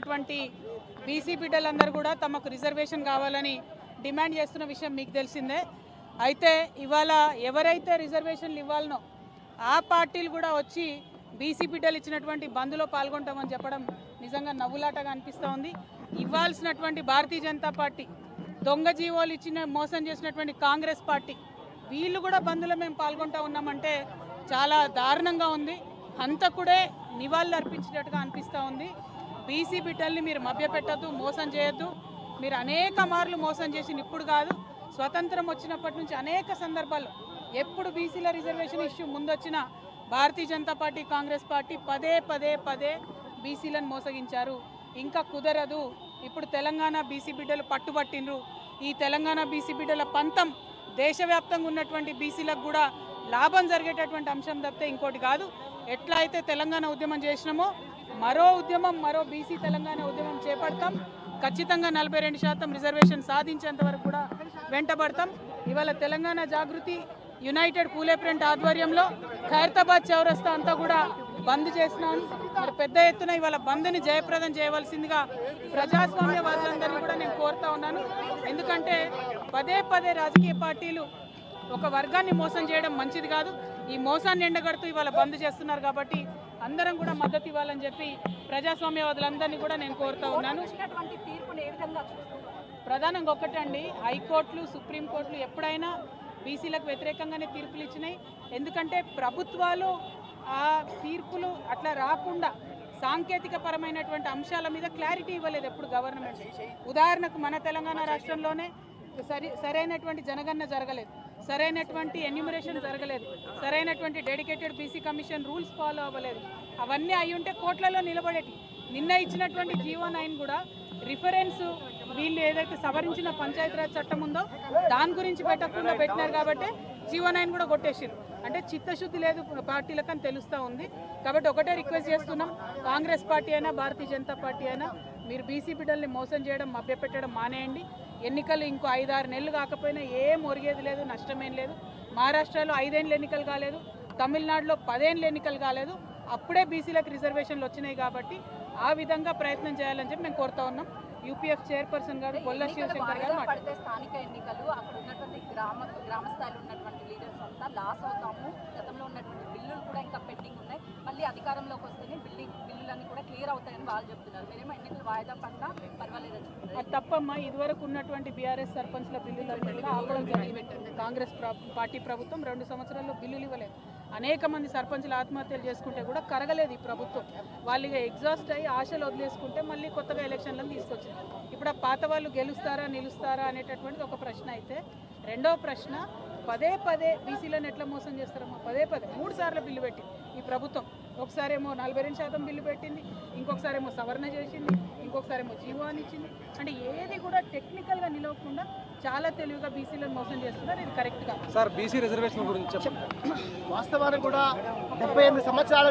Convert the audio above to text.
ఉన్నటువంటి బీసీ బిడ్డలందరూ కూడా తమకు రిజర్వేషన్ కావాలని డిమాండ్ చేస్తున్న విషయం మీకు తెలిసిందే. అయితే ఇవాళ ఎవరైతే రిజర్వేషన్లు ఇవ్వాలనో ఆ పార్టీలు కూడా వచ్చి బీసీ బిడ్డలు ఇచ్చినటువంటి బంద్లో పాల్గొంటామని చెప్పడం నిజంగా నవ్వులాటగా అనిపిస్తూ ఉంది. ఇవ్వాల్సినటువంటి భారతీయ జనతా పార్టీ, దొంగ జీవోలు ఇచ్చిన మోసం చేసినటువంటి కాంగ్రెస్ పార్టీ, వీళ్ళు కూడా బంద్లో మేము పాల్గొంటూ ఉన్నామంటే చాలా దారుణంగా ఉంది. హంతకుడే నివాళులు అర్పించినట్టుగా అనిపిస్తూ ఉంది. బీసీ బిడ్డల్ని మీరు మభ్యపెట్టద్దు, మోసం చేయొద్దు. మీరు అనేక మార్లు మోసం చేసి ఇప్పుడు కాదు, స్వతంత్రం వచ్చినప్పటి నుంచి అనేక సందర్భాల్లో ఎప్పుడు బీసీల reservation issue ముందొచ్చిన Bharatiya Janata party, Congress party పదే పదే పదే బీసీలను మోసగించారు. ఇంకా కుదరదు. ఇప్పుడు తెలంగాణ బీసీ బిడ్డలు పట్టుబట్టినరు. ఈ తెలంగాణ బీసీ బిడ్డల పంతం దేశవ్యాప్తంగా ఉన్నటువంటి బీసీలకు కూడా లాభం జరిగేటటువంటి అంశం తప్పితే ఇంకోటి కాదు. ఎట్లా అయితే తెలంగాణ ఉద్యమం చేసినామో మరో బీసీ తెలంగాణ ఉద్యమం చేపడతాం. ఖచ్చితంగా 42% రిజర్వేషన్ సాధించేంత వరకు కూడా వెంటబడతాం. ఇవాళ తెలంగాణ జాగృతి యునైటెడ్ పూలే ఫ్రంట్ ఆధ్వర్యంలో ఖైరతాబాద్ చౌరస్తా అంతా కూడా బంద్ చేసినాం. మరి పెద్ద ఎత్తున ఇవాళ బంద్ని జయప్రదం చేయవలసిందిగా ప్రజాస్వామ్యవాదులందరినీ కూడా నేను కోరుతా ఉన్నాను. ఎందుకంటే పదే పదే రాజకీయ పార్టీలు ఒక వర్గాన్ని మోసం చేయడం మంచిది కాదు. ఈ మోసాన్ని ఎండగడుతూ ఇవాళ బంద్ చేస్తున్నారు కాబట్టి అందరం కూడా మద్దతు ఇవ్వాలని చెప్పి ప్రజాస్వామ్యవాదులందరినీ కూడా నేను కోరుతా ఉన్నాను. ప్రధానంగా ఒకటే అండి, హైకోర్టులు, సుప్రీంకోర్టులు ఎప్పుడైనా బీసీలకు వ్యతిరేకంగానే తీర్పులు ఇచ్చినాయి. ఎందుకంటే ప్రభుత్వాలు ఆ తీర్పులు అట్లా రాకుండా సాంకేతిక పరమైనటువంటి అంశాల మీద క్లారిటీ ఇవ్వలేదు ఎప్పుడు గవర్నమెంట్. ఉదాహరణకు మన తెలంగాణ రాష్ట్రంలోనే సరైనటువంటి జనగణన జరగలేదు, సరైనటువంటి ఎన్యూమరేషన్ జరగలేదు, సరైనటువంటి dedicated BC commission rules follow అవ్వలేదు. అవన్నీ అయి ఉంటే కోర్టులలో నిలబడేటి. నిన్న ఇచ్చినటువంటి జీవో 9 కూడా రిఫరెన్స్ వీళ్ళు ఏదైతే సవరించిన పంచాయతీరాజ్ చట్టం ఉందో దాని గురించి పెట్టకుండా పెట్టినారు కాబట్టి జీవో 9 కూడా కొట్టేసారు. అంటే చిత్తశుద్ధి లేదు పార్టీలకు అని తెలుస్తూ ఉంది. కాబట్టి ఒకటే రిక్వెస్ట్ చేస్తున్నాం, కాంగ్రెస్ పార్టీ అయినా భారతీయ జనతా పార్టీ అయినా మీరు బీసీ బిడ్డల్ని మోసం చేయడం, మభ్యపెట్టడం మానేయండి. ఎన్నికలు ఇంకో 5-6 నెలలు కాకపోయినా ఏం ఒరిగేది లేదు, నష్టమేం లేదు. మహారాష్ట్రలో 5 ఏళ్ళు ఎన్నికలు కాలేదు, తమిళనాడులో 10 ఏళ్ళు ఎన్నికలు కాలేదు. అప్పుడే బీసీలకు రిజర్వేషన్లు వచ్చినాయి కాబట్టి ఆ విధంగా ప్రయత్నం చేయాలని చెప్పి మేము కోరుతా ఉన్నాం. యూపీఎఫ్ చైర్పర్సన్ గారు బొల్ల శివశంకర్ గారు మాట్లాడితే స్థానిక ఎన్నికలు అక్కడ ఉన్నటువంటి గ్రామ స్థాయిలో ఉన్నటువంటి లీడర్స్ అంతా లాస్ అవుతాము. గతంలో ఉన్నటువంటి బిల్లులు కూడా ఇంకా పెండింగ్ ఉన్నాయి. మళ్ళీ అధికారంలోకి వస్తేనే బిల్లులన్నీ కూడా క్లియర్ అవుతాయని వాళ్ళు చెప్తున్నారు. మీరేమో ఎన్నికలు వాయిదా పడినా పర్వాలేదని చెప్తున్నారు. అది తప్పమ్మా. ఇదివరకు ఉన్నటువంటి బీఆర్ఎస్ సర్పంచ్ల బిల్లులన్నీ కూడా ఆపడం జరిగింది. కాంగ్రెస్ పార్టీ ప్రభుత్వం 2 సంవత్సరాల్లో బిల్లులు ఇవ్వలేదు. అనేక మంది సర్పంచులు ఆత్మహత్యలు చేసుకుంటే కూడా కరగలేదు ఈ ప్రభుత్వం. వాళ్ళు ఇక ఎగ్జాస్ట్ అయ్యి ఆశలు వదిలేసుకుంటే మళ్ళీ కొత్తగా ఎలక్షన్లను తీసుకొచ్చింది. ఇప్పుడు ఆ పాత వాళ్ళు గెలుస్తారా నిలుస్తారా అనేటటువంటిది ఒక ప్రశ్న అయితే, రెండవ ప్రశ్న పదే పదే బీసీలను ఎట్లా మోసం చేస్తారమ్మా? పదే 3 సార్లు బిల్లు పెట్టింది ఈ ప్రభుత్వం. ఒకసారేమో 42% బిల్లు పెట్టింది, ఇంకొకసారేమో సవరణ చేసింది, ఇంకొకసారేమో జీవో అని ఇచ్చింది. అంటే ఏది కూడా టెక్నికల్గా నిలవకుండా చాలా తెలివిగా బీసీలను మోసం చేస్తున్నారు. ఇది కరెక్ట్ గా సార్ బీసీ రిజర్వేషన్ గురించి వాస్తవానికి కూడా 78 సంవత్సరాల